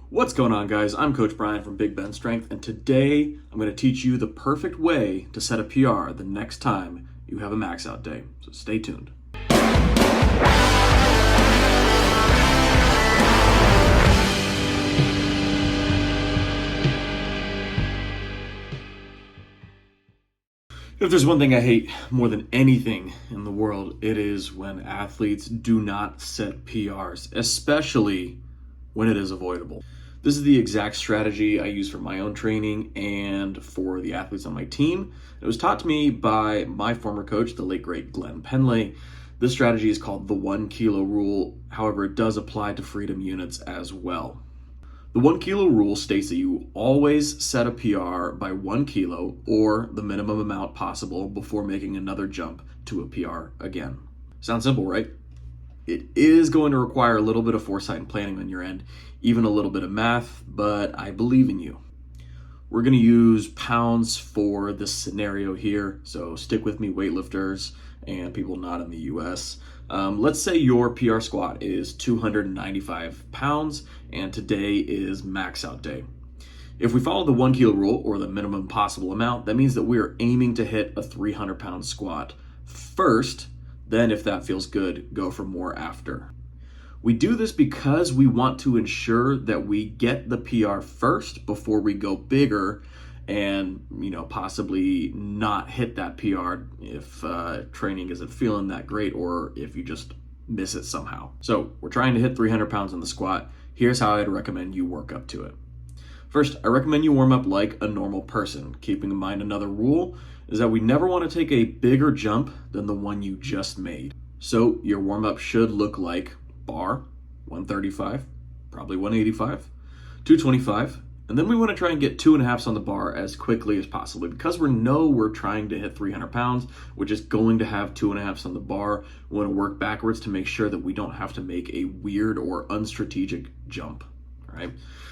What's going on, guys? I'm Coach Brian from Big Ben Strength, and today I'm going to teach you the perfect way to set a PR the next time you have a max out day. So stay tuned. If there's one thing I hate more than anything in the world, it is when athletes do not set PRs, especially when it is avoidable. This is the exact strategy I use for my own training and for the athletes on my team. It was taught to me by my former coach, the late great Glenn Penley. This strategy is called the 1 kilo rule. However, it does apply to freedom units as well. The 1 kilo rule states that you always set a PR by 1 kilo or the minimum amount possible before making another jump to a PR again. Sounds simple, right? It is going to require a little bit of foresight and planning on your end, even a little bit of math, but I believe in you. We're going to use pounds for this scenario here, so stick with me, weightlifters and people not in the US. Let's say your PR squat is 295 pounds and today is max out day. If we follow the 1 kilo rule, or the minimum possible amount, that means that we are aiming to hit a 300-pound squat first. Then if that feels good, go for more after. We do this because we want to ensure that we get the PR first before we go bigger and, possibly not hit that PR if training isn't feeling that great or if you just miss it somehow. So we're trying to hit 300 pounds in the squat. Here's how I'd recommend you work up to it. First, I recommend you warm up like a normal person. Keeping in mind another rule is that we never want to take a bigger jump than the one you just made. So your warm up should look like bar, 135, probably 185, 225, and then we want to try and get 2.5s on the bar as quickly as possible. Because we're trying to hit 300 pounds, we're just going to have 2.5s on the bar. We want to work backwards to make sure that we don't have to make a weird or unstrategic jump, right?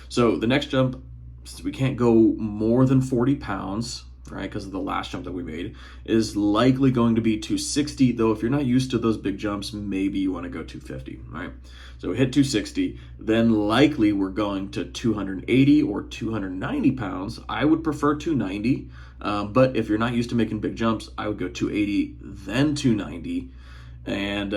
So the next jump, since we can't go more than 40 pounds, right, because of the last jump that we made, is likely going to be 260, though if you're not used to those big jumps, maybe you want to go 250, right? So we hit 260, then likely we're going to 280 or 290 pounds. I would prefer 290, but if you're not used to making big jumps, I would go 280, then 290, and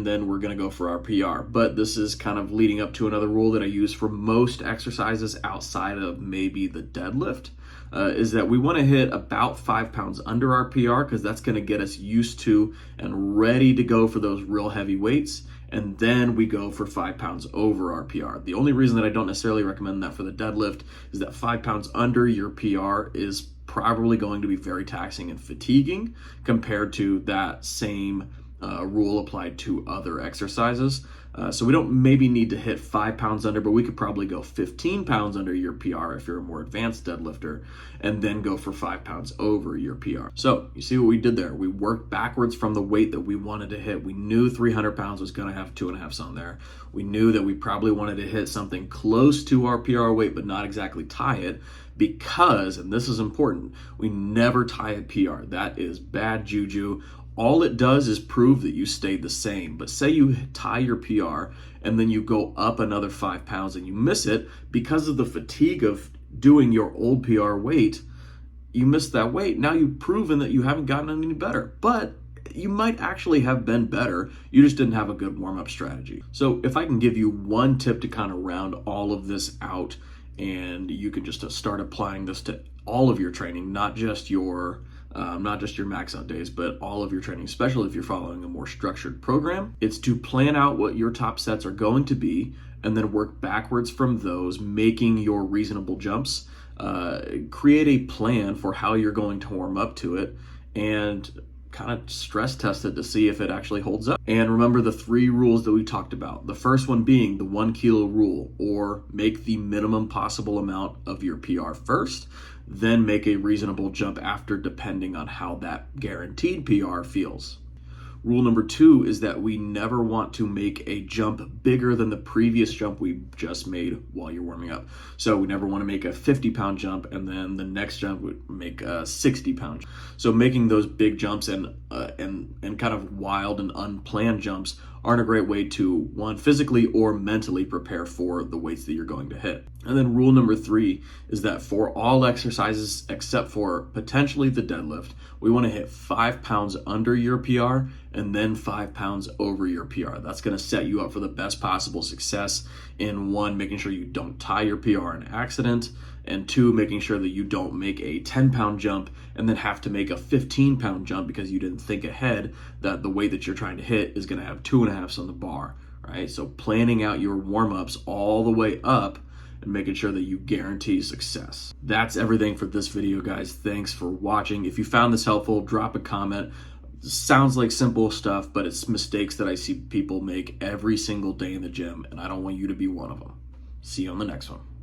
then we're going to go for our PR. But this is kind of leading up to another rule that I use for most exercises outside of maybe the deadlift, is that we want to hit about 5 pounds under our PR, because that's going to get us used to and ready to go for those real heavy weights, and then we go for 5 pounds over our PR. The only reason that I don't necessarily recommend that for the deadlift is that 5 pounds under your PR is probably going to be very taxing and fatiguing compared to that same rule applied to other exercises. So we don't maybe need to hit 5 pounds under, but we could probably go 15 pounds under your PR if you're a more advanced deadlifter, and then go for 5 pounds over your PR. So you see what we did there? We worked backwards from the weight that we wanted to hit. We knew 300 pounds was going to have 2.5s on there. We knew that we probably wanted to hit something close to our PR weight, but not exactly tie it, because, and this is important, we never tie a PR. That is bad juju. All it does is prove that you stayed the same. But say you tie your PR and then you go up another 5 pounds and you miss it because of the fatigue of doing your old PR weight. You missed that weight. Now you've proven that you haven't gotten any better, but you might actually have been better. You just didn't have a good warm-up strategy. So if I can give you one tip to kind of round all of this out, and you can just start applying this to all of your training, not just your max out days, but all of your training, especially if you're following a more structured program. It's to plan out what your top sets are going to be and then work backwards from those, making your reasonable jumps. Create a plan for how you're going to warm up to it and kind of stress test it to see if it actually holds up. And remember the 3 rules that we talked about. The first one being the 1 kilo rule, or make the minimum possible amount of your PR first, then make a reasonable jump after, depending on how that guaranteed PR feels. Rule number 2 is that we never want to make a jump bigger than the previous jump we just made while you're warming up. So we never want to make a 50-pound jump and then the next jump would make a 60-pound jump. So making those big jumps and kind of wild and unplanned jumps aren't a great way to, one, physically or mentally prepare for the weights that you're going to hit. And then rule number 3 is that for all exercises except for potentially the deadlift, we want to hit 5 pounds under your PR and then 5 pounds over your PR. That's going to set you up for the best possible success in, one, making sure you don't tie your PR in accident, and 2, making sure that you don't make a 10-pound jump and then have to make a 15-pound jump because you didn't think ahead that the weight that you're trying to hit is going to have 2.5s on the bar, right? So planning out your warm-ups all the way up and making sure that you guarantee success. That's everything for this video, guys. Thanks for watching. If you found this helpful, drop a comment. Sounds like simple stuff, but it's mistakes that I see people make every single day in the gym, and I don't want you to be one of them. See you on the next one.